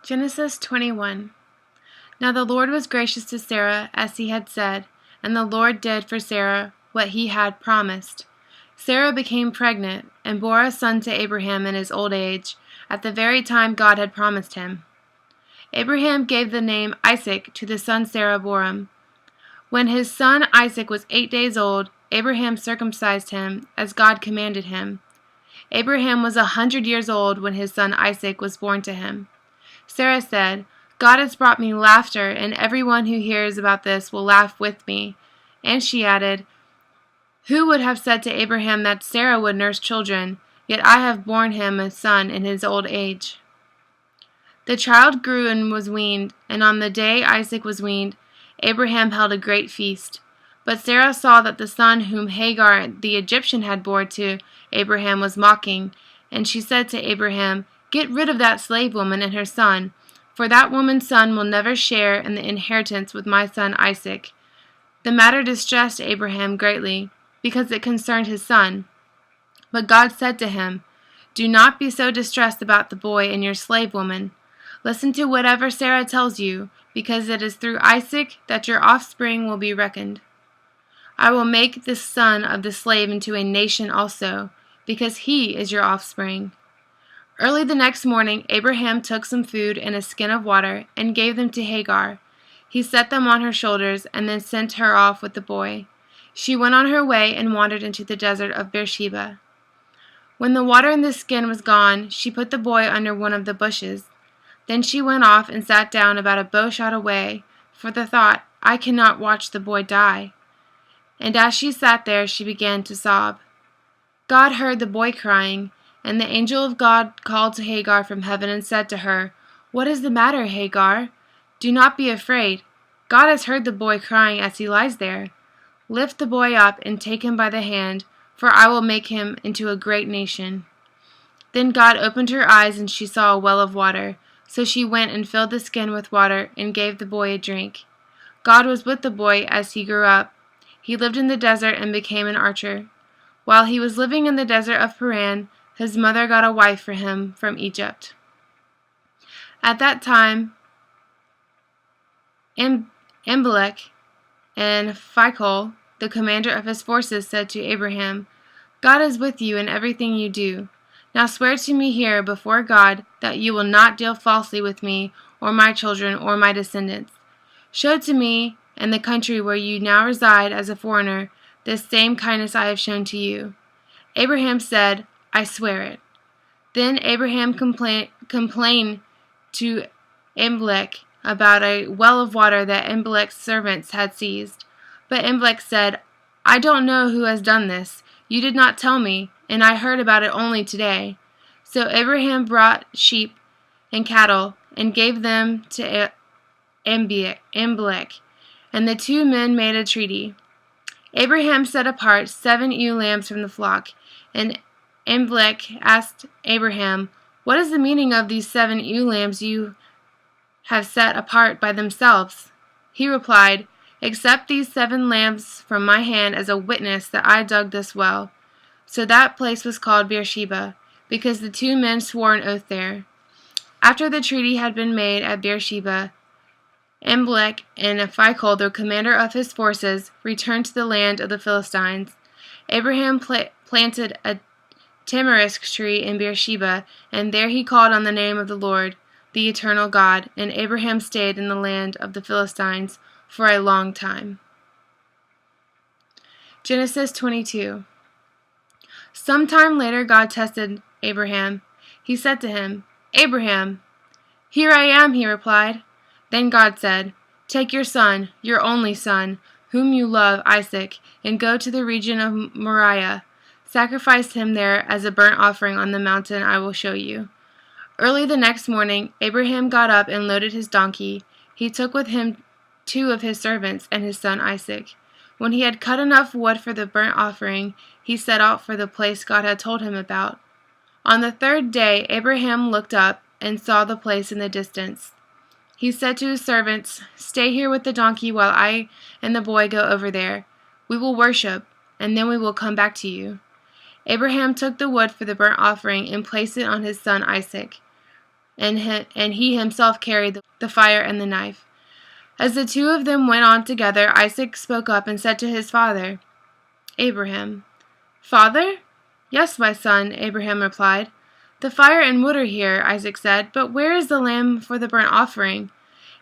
Genesis 21. Now the Lord was gracious to Sarah, as he had said, and the Lord did for Sarah what he had promised. Sarah became pregnant, and bore a son to Abraham in his old age, at the very time God had promised him. Abraham gave the name Isaac to the son Sarah bore him. When his son Isaac was 8 days old, Abraham circumcised him, as God commanded him. Abraham was 100 years old when his son Isaac was born to him. Sarah said, God has brought me laughter, and everyone who hears about this will laugh with me. And she added, Who would have said to Abraham that Sarah would nurse children? Yet I have borne him a son in his old age. The child grew and was weaned, and on the day Isaac was weaned, Abraham held a great feast. But Sarah saw that the son whom Hagar the Egyptian had borne to Abraham was mocking, and she said to Abraham, Get rid of that slave woman and her son, for that woman's son will never share in the inheritance with my son Isaac. The matter distressed Abraham greatly, because it concerned his son. But God said to him, Do not be so distressed about the boy and your slave woman. Listen to whatever Sarah tells you, because it is through Isaac that your offspring will be reckoned. I will make this son of the slave into a nation also, because he is your offspring. Early the next morning, Abraham took some food and a skin of water and gave them to Hagar. He set them on her shoulders and then sent her off with the boy. She went on her way and wandered into the desert of Beersheba. When the water in the skin was gone, she put the boy under one of the bushes. Then she went off and sat down about a bow shot away, for the thought, I cannot watch the boy die. And as she sat there, she began to sob. God heard the boy crying, and the angel of God called to Hagar from heaven and said to her, What is the matter, Hagar? Do not be afraid. God has heard the boy crying as he lies there. Lift the boy up and take him by the hand, for I will make him into a great nation. Then God opened her eyes, and she saw a well of water. So she went and filled the skin with water and gave the boy a drink. God was with the boy as he grew up. He lived in the desert and became an archer. While he was living in the desert of Paran, his mother got a wife for him from Egypt. At that time, Abimelech and Phicol, the commander of his forces, said to Abraham, God is with you in everything you do. Now swear to me here before God that you will not deal falsely with me or my children or my descendants. Show to me and the country where you now reside as a foreigner this same kindness I have shown to you. Abraham said, I swear it. Then Abraham complained to Abimelech about a well of water that Abimelech's servants had seized. But Abimelech said, I don't know who has done this. You did not tell me, and I heard about it only today. So Abraham brought sheep and cattle and gave them to Abimelech, and the two men made a treaty. Abraham set apart 7 ewe lambs from the flock, and Abimelech asked Abraham, What is the meaning of these 7 ewe lambs you have set apart by themselves? He replied, Accept these 7 lambs from my hand as a witness that I dug this well. So that place was called Beersheba, because the 2 men swore an oath there. After the treaty had been made at Beersheba, Abimelech and Phicol, the commander of his forces, returned to the land of the Philistines. Abraham planted a tamarisk tree in Beersheba, and there he called on the name of the Lord, the eternal God, and Abraham stayed in the land of the Philistines for a long time. Genesis 22. Sometime later God tested Abraham. He said to him, Abraham. Here I am, he replied. Then God said, Take your son, your only son, whom you love, Isaac, and go to the region of Moriah. Sacrifice him there as a burnt offering on the mountain I will show you. Early the next morning, Abraham got up and loaded his donkey. He took with him 2 of his servants and his son Isaac. When he had cut enough wood for the burnt offering, he set out for the place God had told him about. On the 3rd day, Abraham looked up and saw the place in the distance. He said to his servants, Stay here with the donkey while I and the boy go over there. We will worship, and then we will come back to you. Abraham took the wood for the burnt offering and placed it on his son Isaac. and he himself carried the fire and the knife. As the two of them went on together, Isaac spoke up and said to his father, Abraham, "Father?" "Yes, my son," Abraham replied. "The fire and wood are here," Isaac said, "but where is the lamb for the burnt offering?"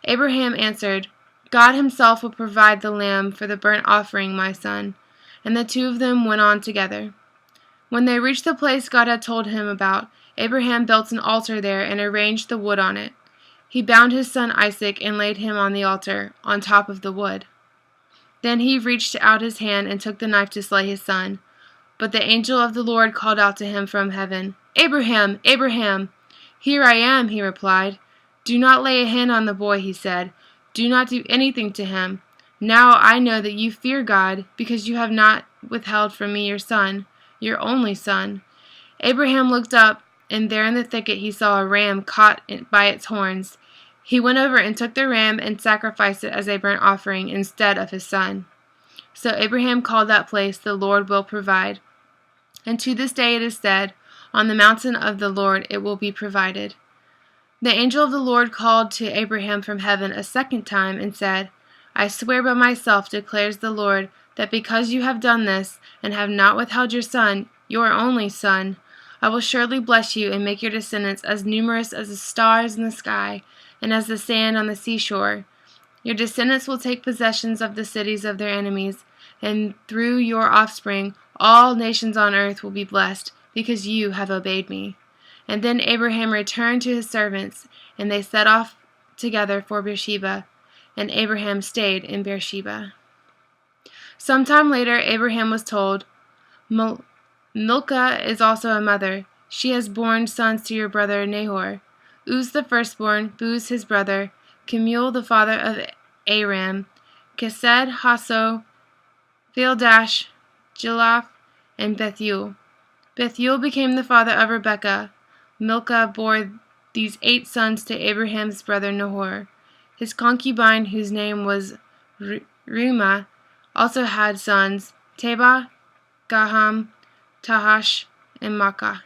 Abraham answered, "God himself will provide the lamb for the burnt offering, my son." And the two of them went on together. When they reached the place God had told him about, Abraham built an altar there and arranged the wood on it. He bound his son Isaac and laid him on the altar, on top of the wood. Then he reached out his hand and took the knife to slay his son. But the angel of the Lord called out to him from heaven, "Abraham, Abraham!" "Here I am," he replied. "Do not lay a hand on the boy," he said. "Do not do anything to him. Now I know that you fear God, because you have not withheld from me your son, your only son." Abraham looked up, and there in the thicket he saw a ram caught by its horns. He went over and took the ram and sacrificed it as a burnt offering instead of his son. So Abraham called that place, "The Lord will provide." And to this day it is said, "On the mountain of the Lord it will be provided." The angel of the Lord called to Abraham from heaven a second time and said, "I swear by myself, declares the Lord, that because you have done this, and have not withheld your son, your only son, I will surely bless you and make your descendants as numerous as the stars in the sky and as the sand on the seashore. Your descendants will take possession of the cities of their enemies, and through your offspring all nations on earth will be blessed, because you have obeyed me." And then Abraham returned to his servants, and they set off together for Beersheba, and Abraham stayed in Beersheba. Some time later Abraham was told, "Milcah is also a mother. She has borne sons to your brother Nahor. Uz the firstborn, Buz his brother, Kemuel the father of Aram, Kesed, Hasso, Pildash, Jilaph, and Bethuel. Bethuel became the father of Rebekah. Milcah bore these 8 sons to Abraham's brother Nahor. His concubine, whose name was Reumah, also had sons, Tebah, Gaham, Tahash, and Makkah.